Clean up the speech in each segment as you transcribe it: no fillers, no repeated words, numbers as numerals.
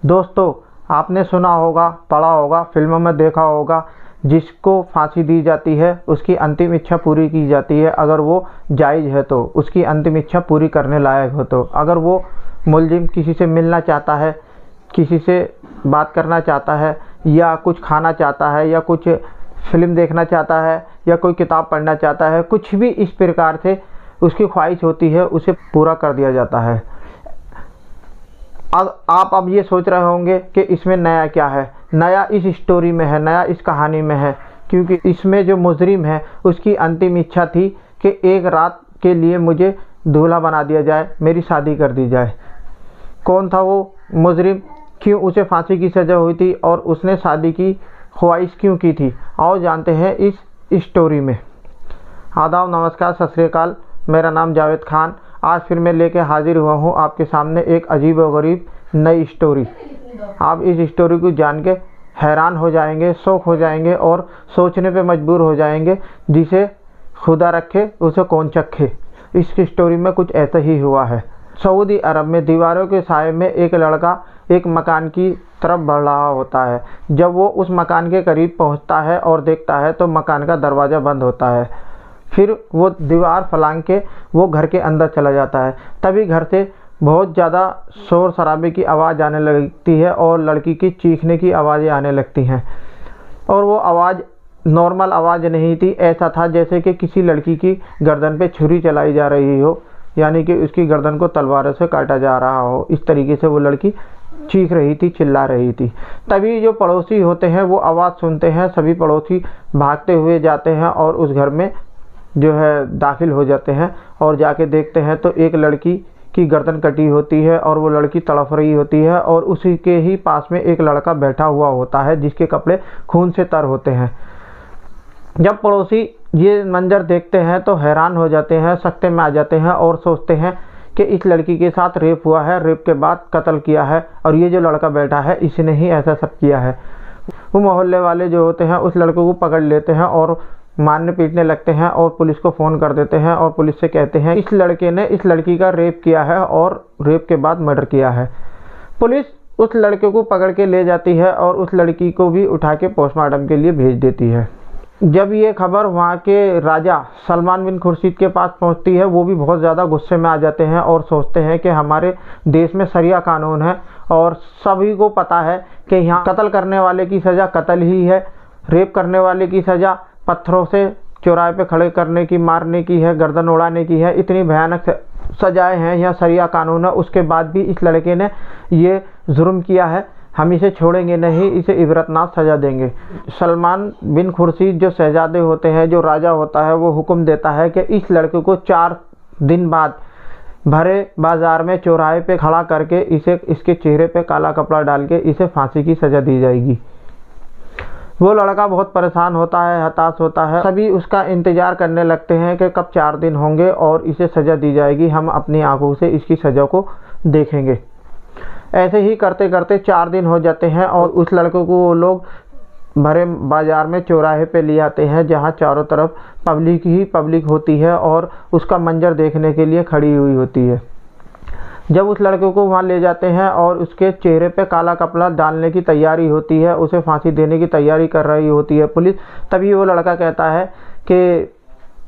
दोस्तों, आपने सुना होगा, पढ़ा होगा, फिल्मों में देखा होगा, जिसको फांसी दी जाती है उसकी अंतिम इच्छा पूरी की जाती है अगर वो जायज़ है तो, उसकी अंतिम इच्छा पूरी करने लायक हो तो। अगर वो मुलजिम किसी से मिलना चाहता है, किसी से बात करना चाहता है, या कुछ खाना चाहता है, या कुछ फिल्म देखना चाहता है, या कोई किताब पढ़ना चाहता है, कुछ भी इस प्रकार से उसकी ख्वाहिश होती है, उसे पूरा कर दिया जाता है। आप अब ये सोच रहे होंगे कि इसमें नया क्या है। नया इस स्टोरी में है, नया इस कहानी में है, क्योंकि इसमें जो मुजरिम है उसकी अंतिम इच्छा थी कि एक रात के लिए मुझे दूल्हा बना दिया जाए, मेरी शादी कर दी जाए। कौन था वो मुजरिम, क्यों उसे फांसी की सज़ा हुई थी और उसने शादी की ख्वाहिश क्यों की थी, आओ जानते हैं इस स्टोरी में। आदाब, नमस्कार, सत श्री अकाल। मेरा नाम जावेद खान। आज फिर मैं लेके हाजिर हुआ हूँ आपके सामने एक अजीब व गरीब नई स्टोरी। आप इस स्टोरी को जान के हैरान हो जाएंगे, शौक हो जाएंगे और सोचने पे मजबूर हो जाएंगे, जिसे खुदा रखे उसे कौन चखे। इस स्टोरी में कुछ ऐसा ही हुआ है। सऊदी अरब में दीवारों के साए में एक लड़का एक मकान की तरफ बढ़ रहा होता है। जब वो उस मकान के करीब पहुंचता है और देखता है तो मकान का दरवाज़ा बंद होता है। फिर वो दीवार फलांग के वो घर के अंदर चला जाता है। तभी घर से बहुत ज़्यादा शोर शराबे की आवाज़ आने लगती है और लड़की की चीखने की आवाज़ें आने लगती हैं। और वो आवाज़ नॉर्मल आवाज़ नहीं थी, ऐसा था जैसे कि किसी लड़की की गर्दन पे छुरी चलाई जा रही हो, यानी कि उसकी गर्दन को तलवारों से काटा जा रहा हो। इस तरीके से वो लड़की चीख रही थी, चिल्ला रही थी। तभी जो पड़ोसी होते हैं वो आवाज़ सुनते हैं, सभी पड़ोसी भागते हुए जाते हैं और उस घर में जो है दाखिल हो जाते हैं और जाके देखते हैं तो एक लड़की की गर्दन कटी होती है और वो लड़की तड़फ रही होती है और उसी के ही पास में एक लड़का बैठा हुआ होता है जिसके कपड़े खून से तर होते हैं। जब पड़ोसी ये मंजर देखते हैं तो हैरान हो जाते हैं, सकते में आ जाते हैं और सोचते हैं कि इस लड़की के साथ रेप हुआ है, रेप के बाद कत्ल किया है और ये जो लड़का बैठा है इसने ही ऐसा सब किया है। वो मोहल्ले वाले जो होते हैं उस लड़के को पकड़ लेते हैं और मारने पीटने लगते हैं और पुलिस को फ़ोन कर देते हैं और पुलिस से कहते हैं इस लड़के ने इस लड़की का रेप किया है और रेप के बाद मर्डर किया है। पुलिस उस लड़के को पकड़ के ले जाती है और उस लड़की को भी उठा के पोस्टमार्टम के लिए भेज देती है। जब ये खबर वहाँ के राजा सलमान बिन खुर्शीद के पास पहुँचती है, वो भी बहुत ज़्यादा गुस्से में आ जाते हैं और सोचते हैं कि हमारे देश में शरिया कानून है और सभी को पता है कि यहाँ कत्ल करने वाले की सज़ा कत्ल ही है, रेप करने वाले की सज़ा पत्थरों से चौराहे पे खड़े करने की, मारने की है, गर्दन उड़ाने की है। इतनी भयानक सजाएं हैं, यह शरिया कानून है। उसके बाद भी इस लड़के ने ये जुर्म किया है, हम इसे छोड़ेंगे नहीं, इसे इबरतनाक सज़ा देंगे। सलमान बिन खुर्शीद जो शहजादे होते हैं, जो राजा होता है, वो हुक्म देता है कि इस लड़के को 4 दिन बाद भरे बाज़ार में चौराहे पे खड़ा करके इसे इसके चेहरे पे काला कपड़ा डाल के इसे फांसी की सज़ा दी जाएगी। वो लड़का बहुत परेशान होता है, हताश होता है। सभी उसका इंतज़ार करने लगते हैं कि कब 4 दिन होंगे और इसे सज़ा दी जाएगी, हम अपनी आंखों से इसकी सज़ा को देखेंगे। ऐसे ही करते करते 4 दिन हो जाते हैं और उस लड़के को वो लोग भरे बाज़ार में चौराहे पे ले आते हैं, जहाँ चारों तरफ पब्लिक ही पब्लिक होती है और उसका मंजर देखने के लिए खड़ी हुई होती है। जब उस लड़के को वहाँ ले जाते हैं और उसके चेहरे पे काला कपड़ा डालने की तैयारी होती है, उसे फांसी देने की तैयारी कर रही होती है पुलिस, तभी वो लड़का कहता है कि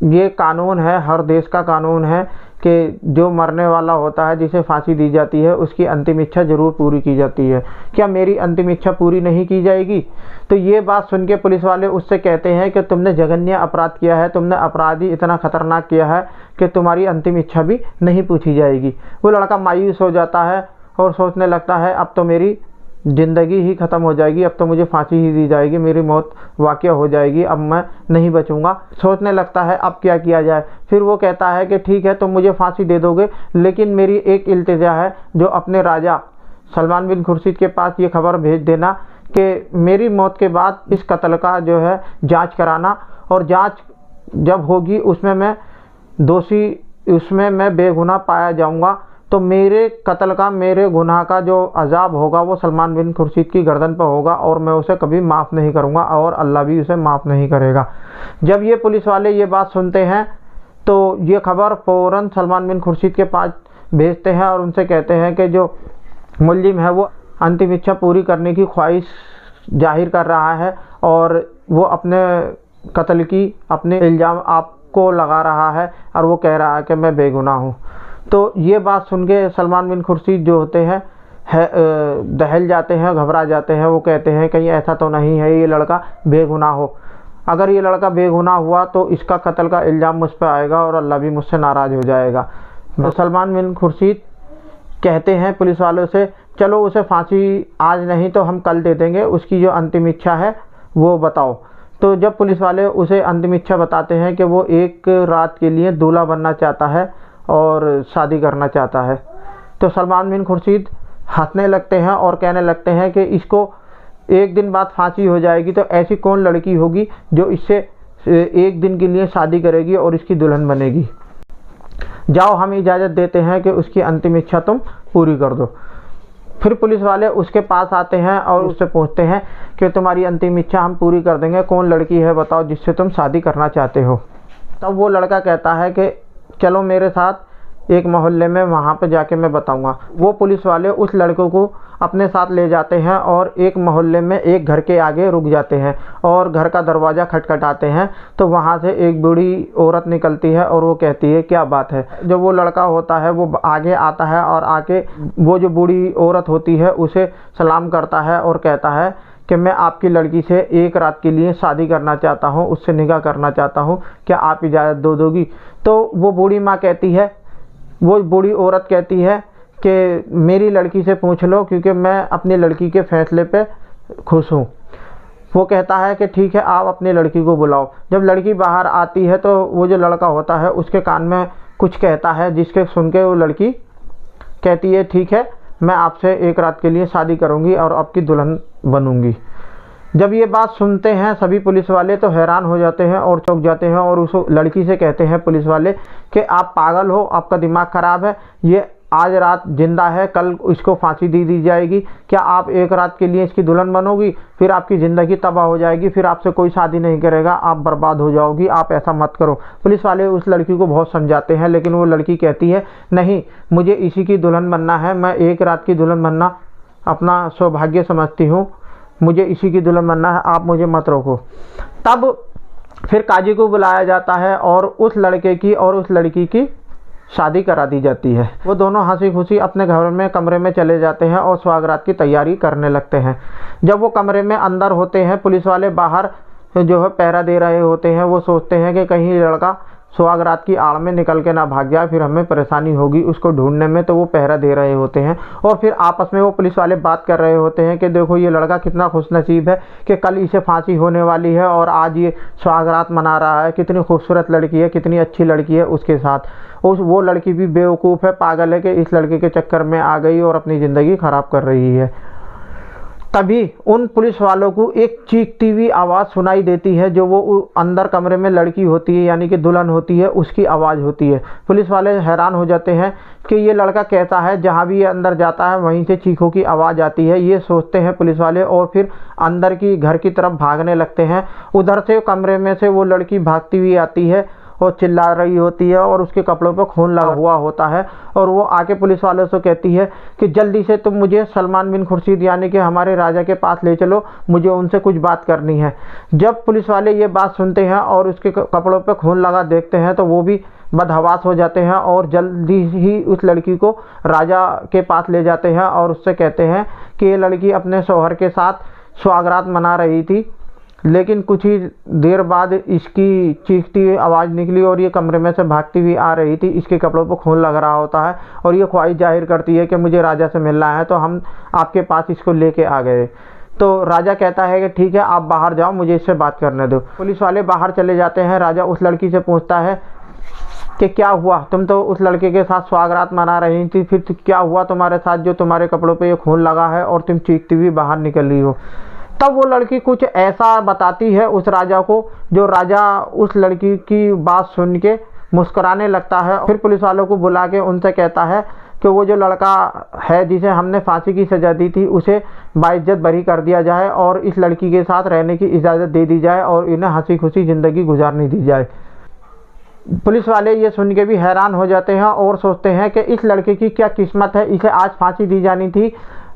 ये कानून है, हर देश का कानून है कि जो मरने वाला होता है, जिसे फांसी दी जाती है, उसकी अंतिम इच्छा ज़रूर पूरी की जाती है। क्या मेरी अंतिम इच्छा पूरी नहीं की जाएगी? तो ये बात सुन के पुलिस वाले उससे कहते हैं कि तुमने जघन्य अपराध किया है, तुमने अपराध ही इतना ख़तरनाक किया है कि तुम्हारी अंतिम इच्छा भी नहीं पूछी जाएगी। वो लड़का मायूस हो जाता है और सोचने लगता है अब तो मेरी ज़िंदगी ही ख़त्म हो जाएगी, अब तो मुझे फांसी ही दी जाएगी, मेरी मौत वाक़या हो जाएगी, अब मैं नहीं बचूंगा। सोचने लगता है अब क्या किया जाए। फिर वो कहता है कि ठीक है, तुम मुझे फांसी दे दोगे, लेकिन मेरी एक इल्तिजा है, जो अपने राजा सलमान बिन खुर्शीद के पास ये खबर भेज देना कि मेरी मौत के बाद इस कत्ल का जो है जाँच कराना, और जाँच जब होगी उसमें मैं दोषी, उसमें मैं बेगुनाह पाया जाऊँगा, तो मेरे कत्ल का, मेरे गुनाह का जो अजाब होगा वो सलमान बिन खुर्शीद की गर्दन पर होगा और मैं उसे कभी माफ़ नहीं करूँगा और अल्लाह भी उसे माफ़ नहीं करेगा। जब ये पुलिस वाले ये बात सुनते हैं तो ये खबर फ़ौरन सलमान बिन खुर्शीद के पास भेजते हैं और उनसे कहते हैं कि जो मुलजिम है वो अंतिम इच्छा पूरी करने की ख्वाहिश जाहिर कर रहा है और वो अपने कत्ल की अपने इल्ज़ाम आपको लगा रहा है और वो कह रहा है कि मैं बेगुनाह हूँ। तो ये बात सुन के सलमान बिन खुर्शीद जो होते हैं दहल जाते हैं, घबरा जाते हैं। वो कहते हैं कहीं ऐसा तो नहीं है ये लड़का बेगुनाह हो। अगर ये लड़का बेगुनाह हुआ तो इसका कत्ल का इल्ज़ाम मुझ पर आएगा और अल्लाह भी मुझसे नाराज़ हो जाएगा। तो सलमान बिन खुर्शीद कहते हैं पुलिस वालों से, चलो उसे फांसी आज नहीं तो हम कल दे देंगे, उसकी जो अंतिम इच्छा है वो बताओ। तो जब पुलिस वाले उसे अंतिम इच्छा बताते हैं कि वो एक रात के लिए दूल्हा बनना चाहता है और शादी करना चाहता है, तो सलमान बिन खुर्शीद हंसने लगते हैं और कहने लगते हैं कि इसको एक दिन बाद फांसी हो जाएगी तो ऐसी कौन लड़की होगी जो इससे एक दिन के लिए शादी करेगी और इसकी दुल्हन बनेगी। जाओ, हम इजाज़त देते हैं कि उसकी अंतिम इच्छा तुम पूरी कर दो। फिर पुलिस वाले उसके पास आते हैं और उससे पूछते हैं कि तुम्हारी अंतिम इच्छा हम पूरी कर देंगे, कौन लड़की है बताओ जिससे तुम शादी करना चाहते हो। तब वो लड़का कहता है कि चलो मेरे साथ एक मोहल्ले में, वहाँ पे जाके मैं बताऊँगा। वो पुलिस वाले उस लड़के को अपने साथ ले जाते हैं और एक मोहल्ले में एक घर के आगे रुक जाते हैं और घर का दरवाज़ा खटखटाते हैं। तो वहाँ से एक बूढ़ी औरत निकलती है और वो कहती है क्या बात है। जब वो लड़का होता है वो आगे आता है और आके वो जो बूढ़ी औरत होती है उसे सलाम करता है और कहता है कि मैं आपकी लड़की से एक रात के लिए शादी करना चाहता हूँ, उससे निकाह करना चाहता हूँ, क्या आप इजाज़त दोगी। तो वो बूढ़ी माँ कहती है, वो बूढ़ी औरत कहती है कि मेरी लड़की से पूछ लो क्योंकि मैं अपनी लड़की के फ़ैसले पे खुश हूँ। वो कहता है कि ठीक है, आप अपनी लड़की को बुलाओ। जब लड़की बाहर आती है तो वो जो लड़का होता है उसके कान में कुछ कहता है, जिसके सुन के वो लड़की कहती है ठीक है, मैं आपसे एक रात के लिए शादी करूँगी और आपकी दुल्हन बनूँगी। जब ये बात सुनते हैं सभी पुलिस वाले तो हैरान हो जाते हैं और चौंक जाते हैं और उस लड़की से कहते हैं पुलिस वाले कि आप पागल हो, आपका दिमाग ख़राब है, ये आज रात जिंदा है, कल इसको फांसी दे दी जाएगी, क्या आप एक रात के लिए इसकी दुल्हन बनोगी, फिर आपकी ज़िंदगी तबाह हो जाएगी, फिर आपसे कोई शादी नहीं करेगा, आप बर्बाद हो जाओगी, आप ऐसा मत करो। पुलिस वाले उस लड़की को बहुत समझाते हैं लेकिन वो लड़की कहती है नहीं, मुझे इसी की दुल्हन बनना है, मैं एक रात की दुल्हन बनना अपना सौभाग्य समझती हूँ, मुझे इसी की दुल्हन बनना है, आप मुझे मत रोको। तब फिर काजी को बुलाया जाता है और उस लड़के की और उस लड़की की शादी करा दी जाती है। वो दोनों हंसी खुशी अपने घर में कमरे में चले जाते हैं और सुहागरात की तैयारी करने लगते हैं। जब वो कमरे में अंदर होते हैं पुलिस वाले बाहर जो है पहरा दे रहे होते हैं। वो सोचते हैं कि कहीं लड़का सुहागरात की आड़ में निकल के ना भाग जाए, फिर हमें परेशानी होगी उसको ढूंढने में। तो वो पहरा दे रहे होते हैं और फिर आपस में वो पुलिस वाले बात कर रहे होते हैं कि देखो ये लड़का कितना खुशनसीब है कि कल इसे फांसी होने वाली है और आज ये सुहागरात मना रहा है। कितनी खूबसूरत लड़की है, कितनी अच्छी लड़की है उसके साथ। वो लड़की भी बेवकूफ़ है, पागल है कि इस लड़के के चक्कर में आ गई और अपनी ज़िंदगी ख़राब कर रही है। तभी उन पुलिस वालों को एक चीखती हुई आवाज़ सुनाई देती है, जो वो अंदर कमरे में लड़की होती है यानी कि दुल्हन होती है उसकी आवाज़ होती है। पुलिस वाले हैरान हो जाते हैं कि ये लड़का कैसा है, जहाँ भी ये अंदर जाता है वहीं से चीखों की आवाज़ आती है। ये सोचते हैं पुलिस वाले और फिर अंदर की घर की तरफ भागने लगते हैं। उधर से कमरे में से वो लड़की भागती हुई आती है और चिल्ला रही होती है और उसके कपड़ों पर खून लगा हुआ होता है और वो आके पुलिस वालों से कहती है कि जल्दी से तुम मुझे सलमान बिन खुर्शीद यानी कि हमारे राजा के पास ले चलो, मुझे उनसे कुछ बात करनी है। जब पुलिस वाले ये बात सुनते हैं और उसके कपड़ों पर खून लगा देखते हैं तो वो भी बदहवास हो जाते हैं और जल्दी ही उस लड़की को राजा के पास ले जाते हैं और उससे कहते हैं कि ये लड़की अपने शौहर के साथ सुहागरात मना रही थी, लेकिन कुछ ही देर बाद इसकी चीखती हुई आवाज़ निकली और ये कमरे में से भागती हुई आ रही थी। इसके कपड़ों पर खून लग रहा होता है और ये ख्वाहिश जाहिर करती है कि मुझे राजा से मिलना है, तो हम आपके पास इसको लेके आ गए। तो राजा कहता है कि ठीक है, आप बाहर जाओ, मुझे इससे बात करने दो। पुलिस वाले बाहर चले जाते हैं। राजा उस लड़की से पूछता है कि क्या हुआ, तुम तो उस लड़के के साथ सुहागरात मना रही थी, फिर क्या हुआ तुम्हारे साथ जो तुम्हारे कपड़ों पे ये खून लगा है और तुम चीखती हुई बाहर निकल रही हो। तब वो लड़की कुछ ऐसा बताती है उस राजा को, जो राजा उस लड़की की बात सुन के मुस्कुराने लगता है। फिर पुलिस वालों को बुला के उनसे कहता है कि वो जो लड़का है जिसे हमने फांसी की सज़ा दी थी उसे बाइज्जत बरी कर दिया जाए और इस लड़की के साथ रहने की इजाज़त दे दी जाए और इन्हें हंसी खुशी ज़िंदगी गुजारने दी जाए। पुलिस वाले ये सुन के भी हैरान हो जाते हैं और सोचते हैं कि इस लड़के की क्या किस्मत है, इसे आज फांसी दी जानी थी,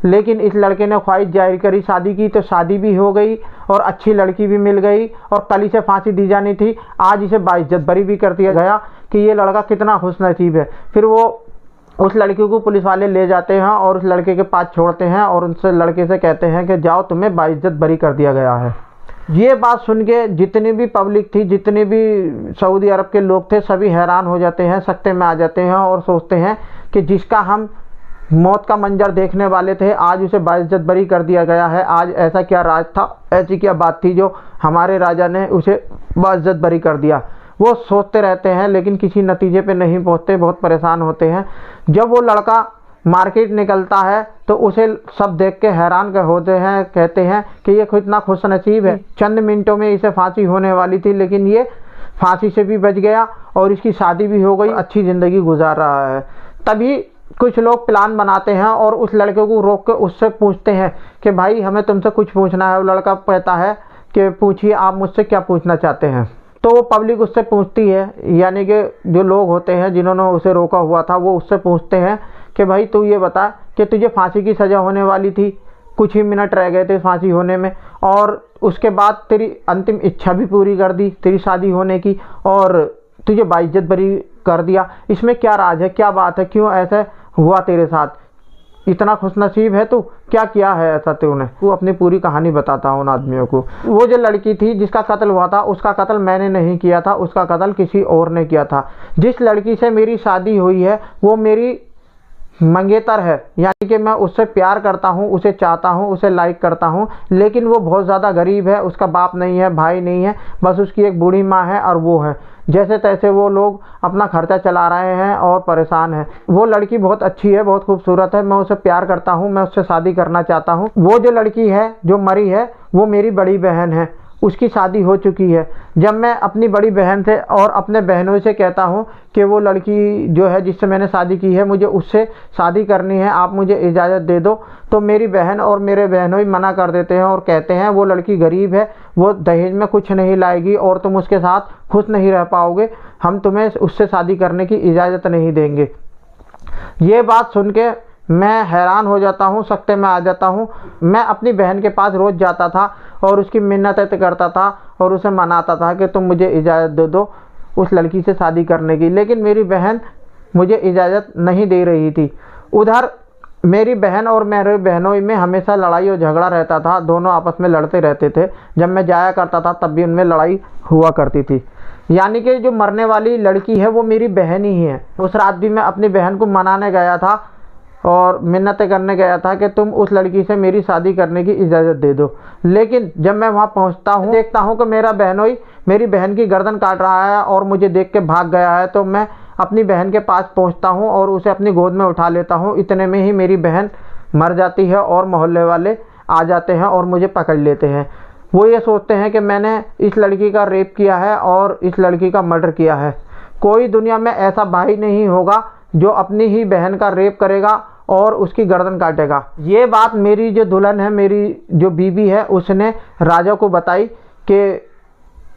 लेकिन इस लड़के ने ख्वाहिश जाहिर करी शादी की, तो शादी भी हो गई और अच्छी लड़की भी मिल गई और कल इसे फांसी दी जानी थी। आज इसे बाइज्जत बरी भी कर दिया गया कि ये लड़का कितना खुशनसीब है। फिर वो उस लड़की को पुलिस वाले ले जाते हैं और उस लड़के के पास छोड़ते हैं और उनसे लड़के से कहते हैं कि जाओ, तुम्हें बाइज्जत बरी कर दिया गया है। ये बात सुन के जितनी भी पब्लिक थी, जितने भी सऊदी अरब के लोग थे, सभी हैरान हो जाते हैं, सकते में आ जाते हैं और सोचते हैं कि जिसका हम मौत का मंजर देखने वाले थे, आज उसे बाइज्जत बरी कर दिया गया है। आज ऐसा क्या राज था, ऐसी क्या बात थी जो हमारे राजा ने उसे बाइज्जत बरी कर दिया। वो सोचते रहते हैं लेकिन किसी नतीजे पे नहीं पहुंचते, बहुत परेशान होते हैं। जब वो लड़का मार्केट निकलता है तो उसे सब देख के हैरान होते हैं, कहते हैं कि ये कितना खुशनसीब है, चंद मिनटों में इसे फांसी होने वाली थी लेकिन ये फांसी से भी बच गया और इसकी शादी भी हो गई, अच्छी ज़िंदगी गुजार रहा है। तभी कुछ लोग प्लान बनाते हैं और उस लड़के को रोक के उससे पूछते हैं कि भाई हमें तुमसे कुछ पूछना है। वो लड़का कहता है कि पूछिए, आप मुझसे क्या पूछना चाहते हैं। तो वो पब्लिक उससे पूछती है, यानी कि जो लोग होते हैं जिन्होंने उसे रोका हुआ था वो उससे पूछते हैं कि भाई तू ये बता कि तुझे फांसी की सज़ा होने वाली थी, कुछ ही मिनट रह गए थे फांसी होने में, और उसके बाद तेरी अंतिम इच्छा भी पूरी कर दी तेरी शादी होने की और तुझे बाइज्जत बरी कर दिया। इसमें क्या राज है, क्या बात है, क्यों ऐसा हुआ तेरे साथ, इतना खुशनसीब है तू, क्या किया है ऐसा तूने। वो अपनी पूरी कहानी बताता है उन आदमियों को। वो जो लड़की थी जिसका कत्ल हुआ था, उसका कत्ल मैंने नहीं किया था, उसका कत्ल किसी और ने किया था। जिस लड़की से मेरी शादी हुई है वो मेरी मंगेतर है, यानी कि मैं उससे प्यार करता हूँ, उसे चाहता हूँ, उसे लाइक करता हूँ, लेकिन वो बहुत ज़्यादा गरीब है, उसका बाप नहीं है, भाई नहीं है, बस उसकी एक बूढ़ी माँ है और वो है। जैसे तैसे वो लोग अपना खर्चा चला रहे हैं और परेशान है। वो लड़की बहुत अच्छी है, बहुत खूबसूरत है, मैं उसे प्यार करता हूँ, मैं उससे शादी करना चाहता हूँ। वो जो लड़की है जो मरी है वो मेरी बड़ी बहन है, उसकी शादी हो चुकी है। जब मैं अपनी बड़ी बहन से और अपने बहनों से कहता हूँ कि वो लड़की जो है जिससे मैंने शादी की है मुझे उससे शादी करनी है, आप मुझे इजाज़त दे दो, तो मेरी बहन और मेरे बहनों ही मना कर देते हैं और कहते हैं वो लड़की गरीब है, वो दहेज में कुछ नहीं लाएगी और तुम उसके साथ खुश नहीं रह पाओगे, हम तुम्हें उससे शादी करने की इजाज़त नहीं देंगे। ये बात सुन के मैं हैरान हो जाता हूँ, सकते में आ जाता हूँ। मैं अपनी बहन के पास रोज़ जाता था और उसकी मिन्नतें करता था और उसे मनाता था कि तुम मुझे इजाज़त दे दो उस लड़की से शादी करने की, लेकिन मेरी बहन मुझे इजाज़त नहीं दे रही थी। उधर मेरी बहन और मेरे बहनों में हमेशा लड़ाई और झगड़ा रहता था, दोनों आपस में लड़ते रहते थे। जब मैं जाया करता था तब भी उनमें लड़ाई हुआ करती थी। यानी कि जो मरने वाली लड़की है वो मेरी बहन ही है। उस रात भी मैं अपनी बहन को मनाने गया था और मिन्नतें करने गया था कि तुम उस लड़की से मेरी शादी करने की इजाज़त दे दो, लेकिन जब मैं वहाँ पहुँचता हूँ देखता हूँ कि मेरा बहनोई मेरी बहन की गर्दन काट रहा है और मुझे देख के भाग गया है। तो मैं अपनी बहन के पास पहुँचता हूँ और उसे अपनी गोद में उठा लेता हूँ। इतने में ही मेरी बहन मर जाती है और मोहल्ले वाले आ जाते हैं और मुझे पकड़ लेते हैं। वो ये सोचते हैं कि मैंने इस लड़की का रेप किया है और इस लड़की का मर्डर किया है। कोई दुनिया में ऐसा भाई नहीं होगा जो अपनी ही बहन का रेप करेगा और उसकी गर्दन काटेगा। ये बात मेरी जो दुल्हन है, मेरी जो बीबी है, उसने राजा को बताई कि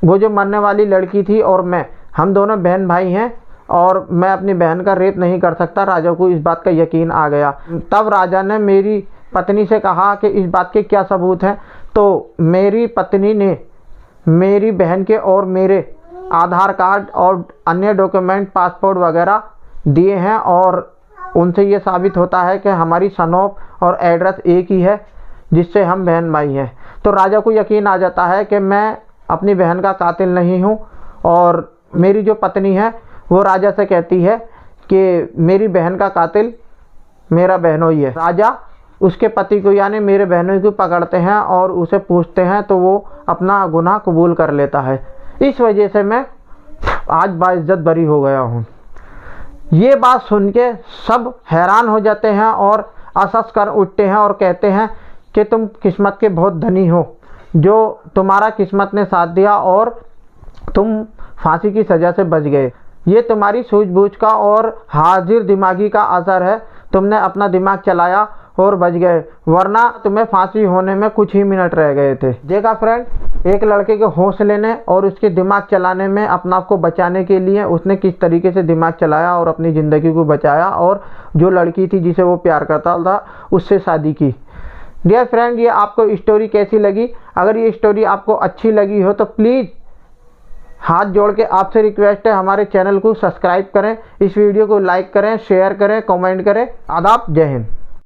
वो जो मरने वाली लड़की थी और मैं, हम दोनों बहन भाई हैं और मैं अपनी बहन का रेप नहीं कर सकता। राजा को इस बात का यकीन आ गया। तब राजा ने मेरी पत्नी से कहा कि इस बात के क्या सबूत हैं। तो मेरी पत्नी ने मेरी बहन के और मेरे आधार कार्ड और अन्य डॉक्यूमेंट, पासपोर्ट वगैरह दिए हैं और उनसे ये साबित होता है कि हमारी सनौप और एड्रेस एक ही है जिससे हम बहन भाई हैं। तो राजा को यकीन आ जाता है कि मैं अपनी बहन का कातिल नहीं हूँ। और मेरी जो पत्नी है वो राजा से कहती है कि मेरी बहन का कातिल मेरा बहनोई है। राजा उसके पति को यानी मेरे बहनोई को पकड़ते हैं और उसे पूछते हैं तो वो अपना गुनाह कबूल कर लेता है। इस वजह से मैं आज बाइज्जत बरी हो गया हूँ। ये बात सुन के सब हैरान हो जाते हैं और असस कर उठते हैं और कहते हैं कि तुम किस्मत के बहुत धनी हो, जो तुम्हारा किस्मत ने साथ दिया और तुम फांसी की सज़ा से बच गए। ये तुम्हारी सूझबूझ का और हाजिर दिमागी का असर है। तुमने अपना दिमाग चलाया और बच गए, वरना तुम्हें फांसी होने में कुछ ही मिनट रह गए थे। देखा फ्रेंड, एक लड़के के होश लेने और उसके दिमाग चलाने में अपना आप को बचाने के लिए उसने किस तरीके से दिमाग चलाया और अपनी ज़िंदगी को बचाया और जो लड़की थी जिसे वो प्यार करता था उससे शादी की। डियर फ्रेंड, ये आपको स्टोरी कैसी लगी? अगर ये स्टोरी आपको अच्छी लगी हो तो प्लीज़ हाथ जोड़ के आपसे रिक्वेस्ट है, हमारे चैनल को सब्सक्राइब करें, इस वीडियो को लाइक करें, शेयर करें, कमेंट करें। आदाब, जय हिंद।